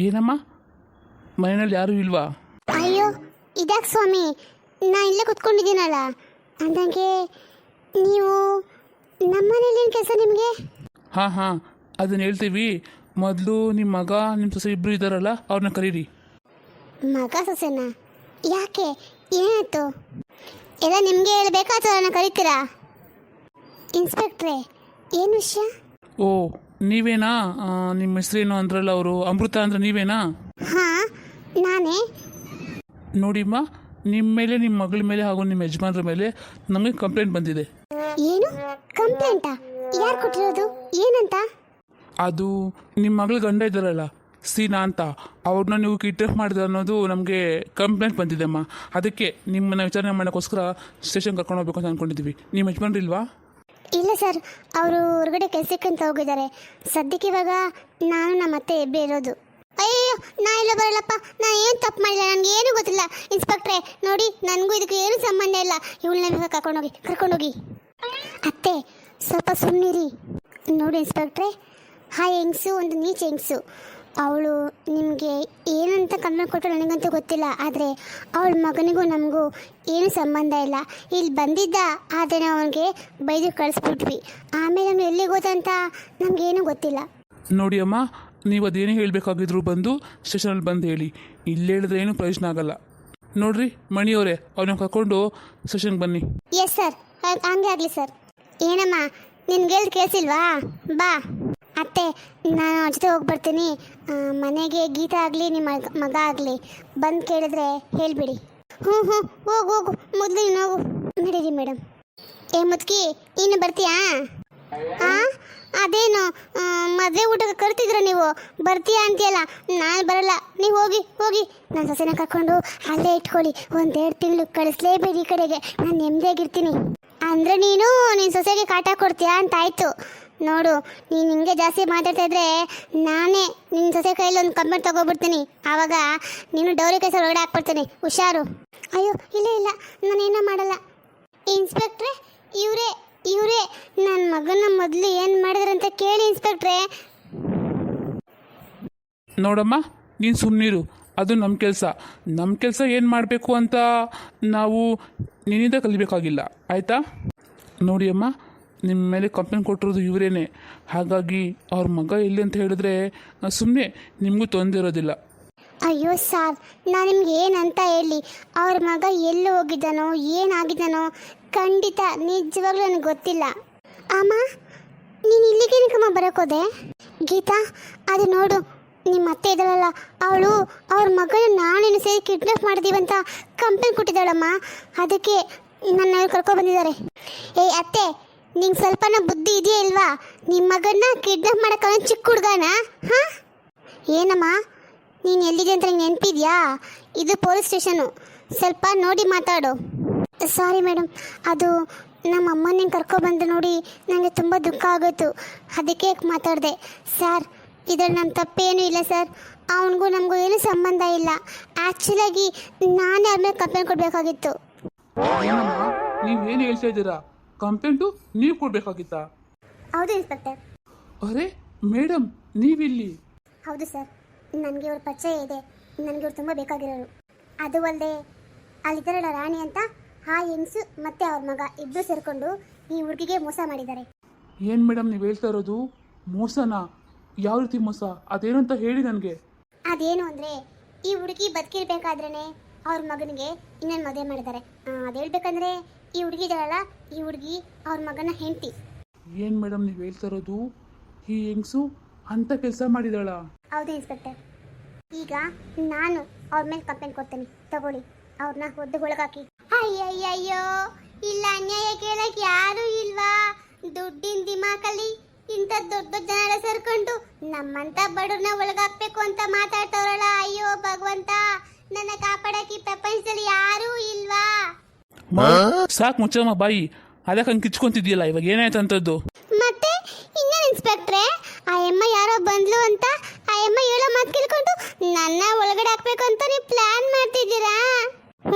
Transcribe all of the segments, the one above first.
ಏನಮ್ಮ ಮನೆಯಲ್ಲಿ ಯಾರೂ ಇಲ್ವಾ? ಅಯ್ಯೋ ಇದ್ಯಾಕೆ ಸ್ವಾಮಿ, ನಾ ಇಲ್ಲೇ ಕುತ್ಕೊಂಡಿದ್ದೀನಲ್ಲ ಅಂದಂಗೆ ನೀವು ನಮ್ಮನೇಲಿ ಏನು ಕೆಲಸ ನಿಮಗೆ? ಹಾಂ ಅದನ್ನು ಹೇಳ್ತೀವಿ. ಮೊದಲು ನಿಮ್ಮ ಮಗ ನಿಮ್ಮ ಸೊಸೆ ಇಬ್ಬರು ಇದ್ದಾರಲ್ಲ, ಅವ್ರನ್ನ ಕರೀರಿ. ಮಗ ಸೊಸೆನಾ? ಯಾಕೆ, ಏನಾಯ್ತು? ಎಲ್ಲ ನಿಮಗೆ ಹೇಳಬೇಕಾ ಅಥವಾ ನನ್ನ ಕರಿತೀರಾ? ಇನ್ಸ್ಪೆಕ್ಟ್ರೇ, ಏನು ವಿಷಯ? ಓ ನೀವೇನಾ? ನಿಮ್ಮ ಹೆಸರೇನು ಅಂದ್ರಲ್ಲ, ಅವರು ಅಮೃತ ಅಂದ್ರೆ ನೀವೇನಾ? ಹಾಂ ನಾನೇ. ನೋಡಿಮ್ಮ, ನಿಮ್ಮ ಮೇಲೆ, ನಿಮ್ಮ ಮಗಳ ಮೇಲೆ ಹಾಗೂ ನಿಮ್ಮ ಯಜಮಾನ್ರ ಮೇಲೆ ನಮಗೆ ಕಂಪ್ಲೇಂಟ್ ಬಂದಿದೆ. ಏನು ಕಂಪ್ಲೇಂಟಾ? ಯಾರು ಕೊಟ್ಟಿರೋದು? ಏನಂತ? ಅದು ನಿಮ್ಮ ಮಗಳ ಗಂಡ ಇದ್ದಾರಲ್ಲ ಸೀನಾ ಅಂತ, ಅವ್ರನ್ನ ನೀವು ಕಿಡ್ನಾಪ್ ಮಾಡಿದ್ರೆ ಅನ್ನೋದು ನಮಗೆ ಕಂಪ್ಲೇಂಟ್ ಬಂದಿದೆಮ್ಮ. ಅದಕ್ಕೆ ನಿಮ್ಮನ್ನ ವಿಚಾರಣೆ ಮಾಡೋಕ್ಕೋಸ್ಕರ ಸ್ಟೇಷನ್ ಕರ್ಕೊಂಡು ಹೋಗ್ಬೇಕು ಅಂತ ಅಂದ್ಕೊಂಡಿದ್ದೀವಿ. ನಿಮ್ಮ ಯಜಮಾನ್ರು ಇಲ್ವಾ? ಇಲ್ಲ ಸರ್, ಅವರು ಹೊರಗಡೆ ಕೆಲಸಕ್ಕಂತ ಹೋಗಿದ್ದಾರೆ. ಸದ್ಯಕ್ಕೆ ಇವಾಗ ನಾನು ನಮ್ಮ ಅತ್ತೆ ಇಬ್ಬರೇ ಇರೋದು. ಅಯ್ಯೋ ನಾ ಇಲ್ಲ ಬರಲ್ಲಪ್ಪ, ನಾನು ಏನು ತಪ್ಪು ಮಾಡಿಲ್ಲ, ನನಗೆ ಏನೂ ಗೊತ್ತಿಲ್ಲ. ಇನ್ಸ್ಪೆಕ್ಟ್ರೆ ನೋಡಿ, ನನಗೂ ಇದಕ್ಕೆ ಏನೂ ಸಂಬಂಧ ಇಲ್ಲ. ಇವಳನ್ನ ಕರ್ಕೊಂಡೋಗಿ. ಅತ್ತೆ ಸ್ವಲ್ಪ ಸುಮ್ಮನಿರಿ. ನೋಡಿ ಇನ್ಸ್ಪೆಕ್ಟ್ರೆ, ಆ ಹೆಂಗಸು ಒಂದು ನೀಚ ಹೆಂಗಸು. ಅವಳು ನಿಮಗೆ ಏನಂತ ಕಂಪ್ಲೇಂಟ್ ಕೊಟ್ಟರು ನನಗಂತೂ ಗೊತ್ತಿಲ್ಲ. ಆದರೆ ಅವಳ ಮಗನಿಗೂ ನಮಗೂ ಏನೂ ಸಂಬಂಧ ಇಲ್ಲ. ಇಲ್ಲಿ ಬಂದಿದ್ದ, ಆದರೆ ನಾವು ಅವನಿಗೆ ಬೈದು ಕಳಿಸ್ಬಿಟ್ವಿ. ಆಮೇಲೆ ಅವನು ಎಲ್ಲಿಗೆ ಹೋದಂತ ನಮಗೇನೂ ಗೊತ್ತಿಲ್ಲ. ನೋಡಿ ಅಮ್ಮ, ನೀವು ಅದೇನೇ ಹೇಳಬೇಕಾಗಿದ್ರು ಬಂದು ಸ್ಟೇಷನಲ್ಲಿ ಬಂದು ಹೇಳಿ. ಇಲ್ಲಿ ಹೇಳಿದ್ರೆ ಏನೂ ಪ್ರಯೋಜನ ಆಗಲ್ಲ. ನೋಡ್ರಿ ಮಣಿಯವರೇ, ಅವ್ರನ್ನ ಕರ್ಕೊಂಡು ಸ್ಟೇಷನ್ಗೆ ಬನ್ನಿ. ಎಸ್ ಸರ್, ಹಂಗೆ ಆಗಲಿ ಸರ್. ಏನಮ್ಮ ನಿನ್ಗೆ ಹೇಳಿ ಕೇಳಿಸಿಲ್ವಾ? ಬಾ ಅತ್ತೆ, ನಾನು ಅವ್ರ ಜೊತೆ ಹೋಗಿ ಬರ್ತೀನಿ. ಮನೆಗೆ ಗೀತಾ ಆಗಲಿ ನಿಮ್ಮ ಮಗ ಆಗಲಿ ಬಂದು ಕೇಳಿದ್ರೆ ಹೇಳಿಬಿಡಿ. ಹ್ಞೂ ಹೋಗು ಮೊದಲು ನೀನು ಹೋಗು. ನಡೀರಿ ಮೇಡಮ್. ಏ ಮುದ್ಕಿ, ಇನ್ನು ಬರ್ತೀಯಾ? ಹಾಂ ಅದೇನು ಮದುವೆ ಊಟಕ್ಕೆ ಕರ್ತಿದ್ರ ನೀವು, ಬರ್ತೀಯಾ ಅಂತೀಯಲ್ಲ? ನಾನು ಬರಲ್ಲ, ನೀವು ಹೋಗಿ ನನ್ನ ಸೊಸೆನ ಕರ್ಕೊಂಡು ಅಲ್ಲೇ ಇಟ್ಕೊಳ್ಳಿ. 1-2 ತಿಂಗಳು ಕಳಿಸ್ಲೇಬೇಡಿ ಈ ಕಡೆಗೆ. ನಾನು ನೆಮ್ಮದಿಯಾಗಿರ್ತೀನಿ. ಅಂದರೆ ನೀನು ನಿನ್ನ ಸೊಸೆಗೆ ಕಾಟ ಕೊಡ್ತೀಯಾ ಅಂತ ಆಯಿತು. ನೋಡು, ನೀನು ಹಿಂಗೆ ಜಾಸ್ತಿ ಮಾತಾಡ್ತಾ ಇದ್ರೆ ನಾನೇ ನಿನ್ನ ಸೊಸೆ ಕೈಯಲ್ಲಿ ಒಂದು ಕಂಪ್ಲೇಂಟ್ ತೊಗೊಬಿಡ್ತೀನಿ. ಆವಾಗ ನೀನು ಡೌರಿ ಕೇಸ ಒಳಗಡೆ ಹಾಕ್ಬಿಡ್ತೀನಿ, ಹುಷಾರು. ಅಯ್ಯೋ ಇಲ್ಲ, ನಾನೇನೋ ಮಾಡಲ್ಲ. ಇನ್ಸ್ಪೆಕ್ಟ್ರೆ, ಇವರೇ ನನ್ನ ಮಗನ ಮೊದಲು ಏನು ಮಾಡಿದ್ರಂತ ಕೇಳಿ ಇನ್ಸ್ಪೆಕ್ಟ್ರೆ. ನೋಡಮ್ಮ, ನೀನು ಸುಮ್ಮನಿರು. ಅದು ನಮ್ಮ ಕೆಲಸ ಏನು ಮಾಡಬೇಕು ಅಂತ ನಾವು ನಿನ್ನಿಂದ ಕಲಿಬೇಕಾಗಿಲ್ಲ, ಆಯಿತಾ? ನೋಡಿ ಅಮ್ಮ, ನಿಮ್ಮ ಮೇಲೆ ಕಂಪ್ಲೇಂಟ್ ಕೊಟ್ಟಿರೋದು ಇವರೇನೆ. ಹಾಗಾಗಿ ಅವ್ರ ಮಗ ಎಲ್ಲಿ ಅಂತ ಹೇಳಿದ್ರೆ ಸುಮ್ಮನೆ ನಿಮಗೂ ತೊಂದರೆ ಇರೋದಿಲ್ಲ. ಅಯ್ಯೋ ಸಾರ್, ನಾನು ನಿಮ್ಗೆ ಏನಂತ ಹೇಳಿ? ಅವ್ರ ಮಗ ಎಲ್ಲಿ ಹೋಗಿದ್ದಾನೋ, ಏನಾಗಿದ್ದಾನೋ ಖಂಡಿತ ನಿಜವಾಗ್ಲೂ ನನಗೆ ಗೊತ್ತಿಲ್ಲ. ಅಮ್ಮ, ನೀನು ಇಲ್ಲಿಗೇನಕ್ಕಮ್ಮ ಬರೋಕೋದೆ? ಗೀತಾ, ಅದು ನೋಡು, ನಿಮ್ಮ ಅತ್ತೆ ಇದ್ದಾಳಲ್ಲ, ಅವಳು ಅವ್ರ ಮಗನ ನಾನೇನು ಸೇರಿ ಕಿಡ್ನಾಪ್ ಮಾಡಿದೀವಂತ ಕಂಪ್ಲೇಂಟ್ ಕೊಟ್ಟಿದ್ದಾಳಮ್ಮ. ಅದಕ್ಕೆ ನನ್ನ ಕರ್ಕೊಬಂದಿದ್ದಾರೆ. ಏಯ್ ಅತ್ತೆ, ನಿಂಗೆ ಸ್ವಲ್ಪನ ಬುದ್ಧಿ ಇದೆಯಾ ಇಲ್ವಾ? ನಿಮ್ಮ ಮಗನ್ನ ಕಿಡ್ನಾಪ್ ಮಾಡೋಕ್ಕೆ ಚಿಕ್ಕ ಹುಡುಗನ? ಹಾಂ ಏನಮ್ಮ, ನೀನು ಎಲ್ಲಿದೆ ಅಂತ ನಿಂಗೆ ನೆನಪಿದ್ಯಾ? ಇದು ಪೊಲೀಸ್ ಸ್ಟೇಷನು, ಸ್ವಲ್ಪ ನೋಡಿ ಮಾತಾಡು. ಸಾರಿ ಮೇಡಮ್, ಅದು ನಮ್ಮ ಅಮ್ಮನ ಕರ್ಕೊಬಂದು ನೋಡಿ ನನಗೆ ತುಂಬ ದುಃಖ ಆಗೋಯ್ತು, ಅದಕ್ಕೆ ಮಾತಾಡಿದೆ. ಸರ್, ಇದ್ರಲ್ಲಿ ನಮ್ಮ ತಪ್ಪೇನೂ ಇಲ್ಲ ಸರ್. ಅವನಿಗೂ ನಮಗೂ ಏನೂ ಸಂಬಂಧ ಇಲ್ಲ. ಆ್ಯಕ್ಚುಲಾಗಿ ನಾನೇ ಅವ್ರ ಮೇಲೆ ಕಂಪ್ಲೇಂಟ್ ಕೊಡಬೇಕಾಗಿತ್ತು. ನೀವೇನು ಹೇಳ್ತಾ ಇದ್ದೀರಾ? ಕಂಪ್ಲೇಂಟು ನೀವು ಕೊಡಬೇಕಾಗಿತ್ತಾ? ಹೌದು ಇನ್ಸ್ಪೆಕ್ಟರ್. ಅರೆ ಮೇಡಮ್, ನೀವಿಲ್ಲಿ? ಹೌದು ಸರ್, ನನಗೆ ಅವ್ರ ಪರಿಚಯ ಇದೆ. ನನಗೆ ಅವ್ರು ತುಂಬ ಬೇಕಾಗಿರೋರು. ಅದು ಅಲ್ಲದೆ ಅಲ್ಲಿದ್ದಾರಲ್ಲ ರಾಣಿ ಅಂತ, ಆ ಹೆಂಗಸು ಮತ್ತು ಅವ್ರ ಮಗ ಇಬ್ಬರು ಸೇರಿಕೊಂಡು ಈ ಹುಡುಗಿಗೆ ಮೋಸ ಮಾಡಿದ್ದಾರೆ. ಏನು ಮೇಡಮ್ ನೀವು ಹೇಳ್ತಾ ಇರೋದು? ಮೋಸನಾ? ಯಾವ ರೀತಿ ಮೋಸ? ಅದೇನು ಅಂತ ಹೇಳಿ ನನಗೆ. ಅದೇನು ಅಂದರೆ, ಈ ಹುಡುಗಿ ಬದುಕಿರ್ಬೇಕಾದ್ರೇ ಅವ್ರ ಮಗನಿಗೆ ಇನ್ನೊಂದು ಮದುವೆ ಮಾಡಿದ್ದಾರೆ. ಅದು ಹೇಳ್ಬೇಕಂದ್ರೆ, ಈ ಹುಡುಗಿ ಇದ್ದಾಳಲ್ಲ, ಈ ಹುಡುಗಿ ಅವ್ರ ಮಗನ ಹೆಂಡತಿ. ಏನು ಮೇಡಮ್ ನೀವು ಹೇಳ್ತಾ ಇರೋದು? ಈ ಹೆಂಗಸು ಅಂತ ಕೆಲಸ ಮಾಡಿದಾಳ? ಹೌದು ಇನ್ಸ್ಪೆಕ್ಟರ್. ಈಗ ನಾನು ಅವ್ರ ಮೇಲೆ ಕಂಪ್ಲೇಂಟ್ ಕೊಡ್ತೀನಿ, ತಗೊಳ್ಳಿ. ಅವ್ರನ್ನ ಒದ್ದಗೊಳಗಾಕಿ. ಅಯ್ಯಯ್ಯಯ್ಯೋ, ಇಲ್ಲ ಅನ್ಯಾಯ ಕೇಳಕ್ಕೆ ಯಾರೂ ಇಲ್ವಾ? ದುಡ್ಡಿನ ದಿಮಾಕಲ್ಲಿ ಇಂಥ ದೊಡ್ಡ ಜನ ಸೇರ್ಕೊಂಡು ನಮ್ಮಂತ ಬಡವ್ರನ್ನ ಒಳಗಾಕ್ಬೇಕು ಅಂತ ಮಾತಾಡ್ತವ್ರಲ್ಲ. ಅಯ್ಯೋ ಭಗವಂತ, ನನ್ನ ಕಾಪಾಡಕ್ಕೆ ಪ್ರಪಂಚದಲ್ಲಿ ಯಾರೂ ಇಲ್ವಾ? ಸಾಕು ಮುಚ್ಚಮ್ಮ ಬಾಯಿ. ಅದಕ್ಕೆ ಹಂಗೆ ಕಿಚ್ಕೊಂತಿದ್ಯಲ್ಲ, ಇವಾಗ ಏನಾಯ್ತು ಅಂತದ್ದು? ಮತ್ತೆ ಇನ್ನೇನು ಇನ್ಸ್ಪೆಕ್ಟ್ರೆ, ಆ ಅಮ್ಮ ಯಾರೋ ಬಂದ್ಲು ಅಂತ ಆ ಅಮ್ಮ ಹೇಳೋ ಮಾತು ಕೇಳ್ಕೊಂಡು ನನ್ನ ಒಳಗಡೆ ಹಾಕ್ಬೇಕು ಅಂತ ನೀವು ಪ್ಲಾನ್ ಮಾಡ್ತಿದ್ದೀರಾ?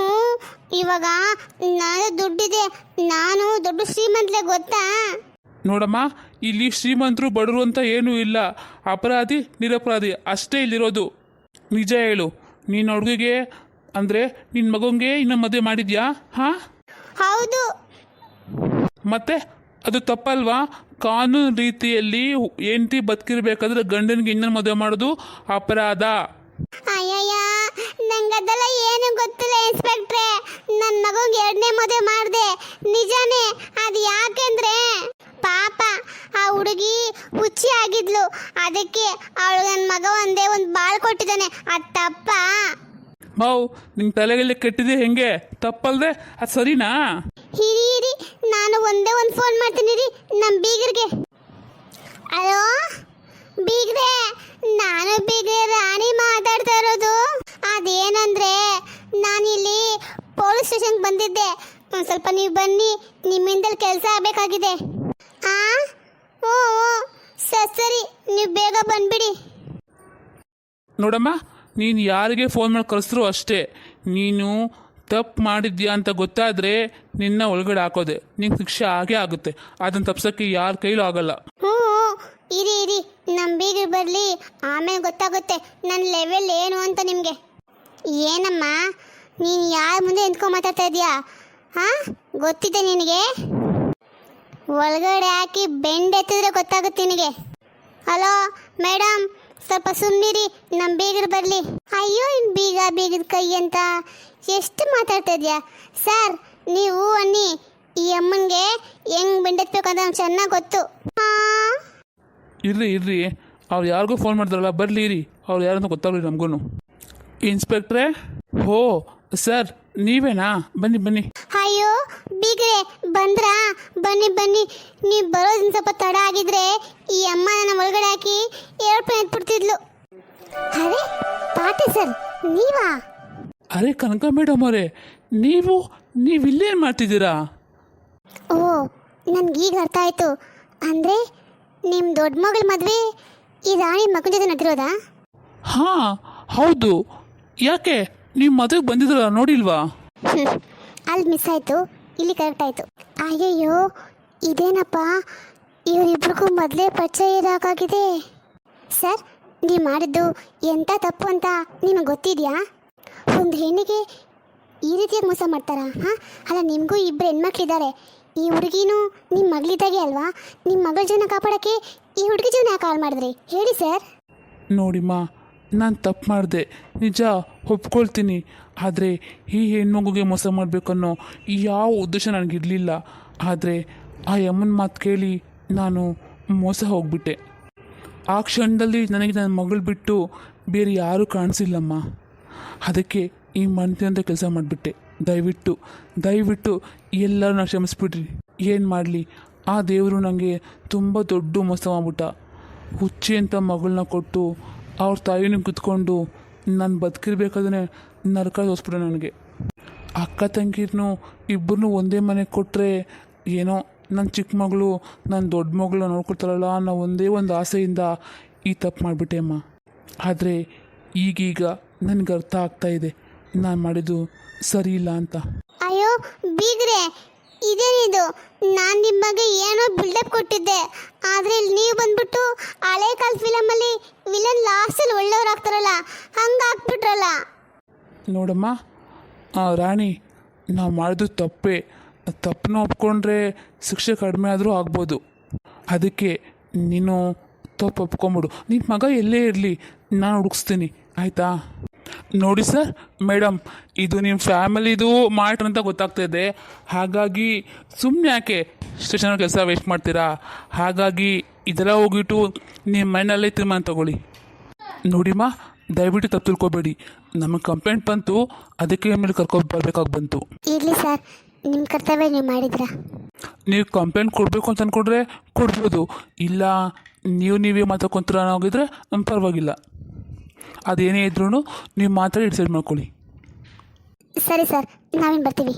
ಇವಾಗ ನಾನು ದುಡ್ಡಿದೆ, ನಾನು ದೊಡ್ಡ ಶ್ರೀಮಂತಲೆ, ಗೊತ್ತಾ? ನೋಡಮ್ಮ, ಇಲ್ಲಿ ಶ್ರೀಮಂತರು ಬಡವರು ಅಂತ ಏನೂ ಇಲ್ಲ. ಅಪರಾಧಿ ನಿರಪರಾಧಿ ಅಷ್ಟೇ ಇಲ್ಲಿರೋದು. ನಿಜ ಹೇಳು, ನೀನು ಹುಡುಗಿಗೆ ಅಂದರೆ ನಿನ್ನ ಮಗಂಗೆ ಇನ್ನೂ ಮದುವೆ ಮಾಡಿದ್ಯಾ? ಹಾಂ, ಹೌದು. ಮತ್ತೆ ಅದು ತಪ್ಪಲ್ವಾ? ಕಾನೂನು ರೀತಿಯಲ್ಲಿ ಹೆಂಡತಿ ಬದುಕಿರ್ಬೇಕಾದ್ರೆ ಗಂಡನಿಗೆ ಇನ್ನೊಂದು ಮದುವೆ ಮಾಡೋದು ಅಪರಾಧ. ಅಯ್ಯಯ್ಯ, ನಂಗದೆಲ್ಲ ಏನು ಗೊತ್ತಿಲ್ಲ ಇನ್ಸ್ಪೆಕ್ಟ್ರೆ. ನನ್ನ ಮಗಂಗೆ 2ನೇ ಮದುವೆ ಮಾಡಿದೆ ನಿಜಾನೇ. ಅದು ಯಾಕೆಂದ್ರೆ ಪಾಪ ಆ ಹುಡುಗಿ ಹುಚ್ಚಿ ಆಗಿದ್ಲು, ಅದಕ್ಕೆ ಅವಳು ನನ್ನ ಮಗ ಒಂದೇ ಒಂದು ಬಾಳ್ ಕೊಟ್ಟಿದ್ದಾನೆ. ಅದು ತಪ್ಪ? ಮಾವು, ನಿಂಗೆ ತಲೆಗೆಲ್ಲ ಕೆಟ್ಟಿದೆ ಹೆಂಗೆ? ತಪ್ಪಲ್ದೆ ಅದು ಸರಿನಾ? ಹಿರಿ ನಾನು ಒಂದೇ ಒಂದು ಫೋನ್ ಮಾಡ್ತೀನಿ ರೀ ನಮ್ಮ ಬೀಗರಿಗೆ. ಹಲೋ ಬೀಗ್ರೆ, ನಾನು ಬೀಗ್ರೆ ರಾಣಿ ಮಾತಾಡ್ತಾ ಇರೋದು. ಅದೇನಂದ್ರೆ ನಾನಿಲ್ಲಿ ಪೊಲೀಸ್ ಸ್ಟೇಷನ್ಗೆ ಬಂದಿದ್ದೆ. ಒಂದು ಸ್ವಲ್ಪ ನೀವು ಬನ್ನಿ, ನಿಮ್ಮಿಂದಲೇ ಕೆಲಸ ಆಗಬೇಕಾಗಿದೆ. ಆ ಓ ಸರಿ, ನೀವು ಬೇಗ ಬಂದ್ಬಿಡಿ. ನೋಡಮ್ಮ, ನೀನು ಯಾರಿಗೆ ಫೋನ್ ಮಾಡಿ ಕಳಿಸಿದ್ರು ಅಷ್ಟೇ, ನೀನು ತಪ್ಪು ಮಾಡಿದ್ಯಾ ಅಂತ ಗೊತ್ತಾದರೆ ನಿನ್ನ ಒಳಗಡೆ ಹಾಕೋದೆ, ನಿಂಗೆ ಶಿಕ್ಷೆ ಆಗೇ ಆಗುತ್ತೆ. ಅದನ್ನು ತಪ್ಸೋಕ್ಕೆ ಯಾರ ಕೈಲೂ ಆಗಲ್ಲ. ಹ್ಞೂ ಇರಿ ನಮ್ಮ ಬೀಗರು ಬರಲಿ, ಆಮೇಲೆ ಗೊತ್ತಾಗುತ್ತೆ ನನ್ನ ಲೆವೆಲ್ ಏನು ಅಂತ ನಿಮಗೆ. ಏನಮ್ಮ ನೀನು ಯಾರ ಮುಂದೆ ನಿಂತ್ಕೊಂಡು ಮಾತಾಡ್ತಾ ಇದೀಯಾ? ಹಾಂ, ಗೊತ್ತಿದೆ ನಿನಗೆ? ಒಳಗಡೆ ಹಾಕಿ ಬೆಂಡ್ ಎತ್ತಿದ್ರೆ ಗೊತ್ತಾಗುತ್ತೆ ನಿನಗೆ. ಹಲೋ ಮೇಡಮ್, ಸ್ವಲ್ಪ ಸುಮ್ಮನಿರಿ, ನಮ್ಮ ಬೀಗರು ಬರಲಿ. ಅಯ್ಯೋ ಇನ್ನು ಬೀಗದ ಕೈ ಅಂತ ಎಷ್ಟು ಮಾತಾಡ್ತಾ ಇದೆಯಾ? ಸರ್ ನೀವು ಅನ್ನಿ, ಈ ಅಮ್ಮನಿಗೆ ಹೆಂಗೆ ಬೆಂಡೆತ್ಬೇಕು ಅಂತ ನಮ್ಗೆ ಚೆನ್ನಾಗಿ ಗೊತ್ತು. ಹಾಂ ಇರ್ರಿ, ಅವ್ರು ಯಾರಿಗೂ ಫೋನ್ ಮಾಡ್ತಾರಲ್ಲ, ಬರಲಿ ಇರಿ, ಅವ್ರು ಯಾರಂತ ಗೊತ್ತಾಗಲಿ ನಮಗೂ. ಇನ್ಸ್ಪೆಕ್ಟ್ರೇ? ಹೋ ಸರ್, ನೀವೇನಾ? ಬನ್ನಿ. ಅಯ್ಯೋ ಬೀಗ್ರೆ ಬಂದ್ರಾ? ಬನ್ನಿ. ನೀವು ಬರೋದಿನ ಸ್ವಲ್ಪ ತಡ ಆಗಿದ್ರೆ ಈ ಅಮ್ಮ ನನ್ನ ಒಳಗಡೆ ಹಾಕಿ ಏರ್ಪ್ಲೇನ್ ಎತ್ಬಿಡ್ತಿದ್ಲು. ಅರೆ ಪಾಟೆ ಸರ್, ನೀವಾ? ಅರೆ ಕನಕ ಮೇಡಮ್ ಅವರೇ, ನೀವು ಇಲ್ಲೇನು ಮಾಡ್ತಿದ್ದೀರಾ? ಓ, ನನ್ಗೀಗ ಅರ್ಥ ಆಯಿತು. ಅಂದರೆ ನಿಮ್ಮ ದೊಡ್ಡ ಮಗಳ ಮದುವೆ ಈ ರಾಣಿ ಮಗನ ಜೊತೆ ನಡೆದಿರೋದಾ? ಹಾಂ ಹೌದು. ಯಾಕೆ ನೀವು ಮದುವೆಗೆ ಬಂದಿದ್ರಲ್ಲ, ನೋಡಿಲ್ವಾ? ಅಲ್ಲಿ ಮಿಸ್ ಆಯಿತು, ಇಲ್ಲಿ ಕರೆಕ್ಟ್ ಆಯಿತು. ಅಯ್ಯಯ್ಯೋ ಇದೇನಪ್ಪ, ಇವರಿಬ್ರಿಗೂ ಮೊದಲೇ ಪರಿಚಯ ಇರೋಕ್ಕಾಗಿದೆ. ಸರ್, ನೀವು ಮಾಡಿದ್ದು ಎಂಥ ತಪ್ಪು ಅಂತ ನಿಮಗೆ ಗೊತ್ತಿದೆಯಾ? ಒಂದು ಹೆಣ್ಣಿಗೆ ಈ ರೀತಿಯಾಗಿ ಮೋಸ ಮಾಡ್ತಾರಾ? ಹಾಂ, ಅಲ್ಲ ನಿಮಗೂ 2 ಹೆಣ್ಮಕ್ಳಿದ್ದಾರೆ. ಈ ಹುಡುಗಿನೂ ನಿಮ್ಮ ಮಗಳಿದ್ದಾಗೆ ಅಲ್ವಾ? ನಿಮ್ಮ ಮಗಳ ಜೀವನ ಕಾಪಾಡೋಕ್ಕೆ ಈ ಹುಡುಗಿ ಜೀವನ ಯಾಕೆ ಹಾಳು ಮಾಡಿದ್ರಿ ಹೇಳಿ ಸರ್? ನೋಡಿಮ್ಮ, ನಾನು ತಪ್ಪು ಮಾಡಿದೆ ನಿಜ, ಒಪ್ಕೊಳ್ತೀನಿ. ಆದರೆ ಈ ಹೆಣ್ಮಗುಗೆ ಮೋಸ ಮಾಡಬೇಕನ್ನೋ ಯಾವ ಉದ್ದೇಶ ನನಗಿರಲಿಲ್ಲ. ಆದರೆ ಆ ಅಮ್ಮನ ಮಾತು ಕೇಳಿ ನಾನು ಮೋಸ ಹೋಗ್ಬಿಟ್ಟೆ. ಆ ಕ್ಷಣದಲ್ಲಿ ನನಗೆ ನನ್ನ ಮಗಳು ಬಿಟ್ಟು ಬೇರೆ ಯಾರೂ ಕಾಣಿಸಿಲ್ಲಮ್ಮ. ಅದಕ್ಕೆ ಈ ಮನೆಯಿಂದ ಕೆಲಸ ಮಾಡಿಬಿಟ್ಟೆ. ದಯವಿಟ್ಟು ಎಲ್ಲರೂ ಕ್ಷಮಿಸ್ಬಿಡ್ರಿ. ಏನು ಮಾಡಲಿ, ಆ ದೇವರು ನನಗೆ ತುಂಬ ದೊಡ್ಡ ಮೋಸ ಮಾಡ್ಬಿಟ್ಟ. ಹುಚ್ಚಿ ಅಂತ ಮಗಳನ್ನ ಕೊಟ್ಟು ಅವ್ರ ತಾಯಿನ ಕುತ್ಕೊಂಡು ನಾನು ಬದುಕಿರ್ಬೇಕಾದ್ರೆ ನರಕ ತೋರಿಸ್ಬಿಟ್ಟೆ ನನಗೆ. ಅಕ್ಕ ತಂಗಿರನ್ನು ಇಬ್ಬರನ್ನೂ ಒಂದೇ ಮನೆಗೆ ಕೊಟ್ಟರೆ ಏನೋ ನನ್ನ ಚಿಕ್ಕ ಮಗಳು ನನ್ನ ದೊಡ್ಡ ಮಗಳು ನೋಡ್ಕೊಳ್ತಾರಲ್ಲ ಅನ್ನೋ ಒಂದೇ ಒಂದು ಆಸೆಯಿಂದ ಈ ತಪ್ಪು ಮಾಡಿಬಿಟ್ಟೆ ಅಮ್ಮ. ಆದರೆ ಈಗೀಗ ನನಗೆ ಅರ್ಥ ಆಗ್ತಾಯಿದೆ ನಾನು ಮಾಡಿದ್ದು ಸರಿ ಇಲ್ಲ ಅಂತ. ಅಯ್ಯೋ ಬೀಗ್ರೆ, ಇದೇನಿದು? ನಾನು ನಿಮ್ಮ ಬಗ್ಗೆ ಏನೋ ಬಿಲ್ಡಪ್ ಕೊಟ್ಟಿದ್ದೆ, ಆದರೆ ಇಲ್ಲಿ ನೀವು ಬಂದ್ಬಿಟ್ಟು ಹಳೆ ಕಾಲ ಫಿಲಮಲ್ಲಿ ವಿಲನ್ ಲಾಸ್ಟಲ್ಲಿ ಒಳ್ಳೆಯವ್ರಾಗ್ತಾರಲ್ಲ ಹಂಗೆ ಆಗ್ಬಿಟ್ರಲ್ಲ. ನೋಡಮ್ಮ ರಾಣಿ, ನಾವು ಮಾಡಿದ್ದು ತಪ್ಪನ್ನ ಒಪ್ಕೊಂಡ್ರೆ ಶಿಕ್ಷೆ ಕಡಿಮೆ ಆದರೂ ಆಗ್ಬೋದು. ಅದಕ್ಕೆ ನೀನು ತಪ್ಪು ಒಪ್ಕೊಂಬಿಡು. ನಿನ್ನ ಮಗ ಎಲ್ಲೇ ಇರಲಿ, ನಾನು ಹುಡುಕ್ಸ್ತೀನಿ, ಆಯಿತಾ? ನೋಡಿ ಸರ್, ಮೇಡಮ್, ಇದು ನಿಮ್ಮ ಫ್ಯಾಮಿಲಿದು ಮ್ಯಾಟ್ರ್ ಅಂತ ಗೊತ್ತಾಗ್ತಾಯಿದೆ. ಹಾಗಾಗಿ ಸುಮ್ಮನೆ ಯಾಕೆ ಸ್ಟೇಷನಲ್ಲಿ ಕೆಲಸ ವೇಸ್ಟ್ ಮಾಡ್ತೀರಾ? ಹಾಗಾಗಿ ಇದೆಲ್ಲ ಹೋಗಿಟ್ಟು ನಿಮ್ಮ ಮೈನಲ್ಲೇ ತೀರ್ಮಾನ ತಗೊಳ್ಳಿ. ನೋಡಿಮ್ಮ, ದಯವಿಟ್ಟು ತಪ್ಪು ತಿಳ್ಕೊಬೇಡಿ. ನಮಗೆ ಕಂಪ್ಲೇಂಟ್ ಬಂತು, ಅದಕ್ಕೆ ಮೇಲೆ ಕರ್ಕೊಂಡು ಬರ್ಬೇಕಾಗಿ ಬಂತು. ಇರಲಿ ಸರ್, ನಿಮ್ಮ ಕರ್ತವ್ಯ ನೀವು ಮಾಡಿದ್ರಾ? ನೀವು ಕಂಪ್ಲೇಂಟ್ ಕೊಡಬೇಕು ಅಂತ ಅಂದ್ಕೊಂಡ್ರೆ ಕೊಡ್ಬೋದು, ಇಲ್ಲ ನೀವೇ ಮಾತಾಡ್ಕೊಂತೀರ ಹೋಗಿದ್ರೆ ಪರವಾಗಿಲ್ಲ. ಅದೇನೇ ಇದ್ರೂ ನೀವು ಮಾತಾಡಿ ಡಿಸೈಡ್ ಮಾಡ್ಕೊಳ್ಳಿ. ಸರಿ ಸರ್, ನಾವೇನು ಬರ್ತೀವಿ.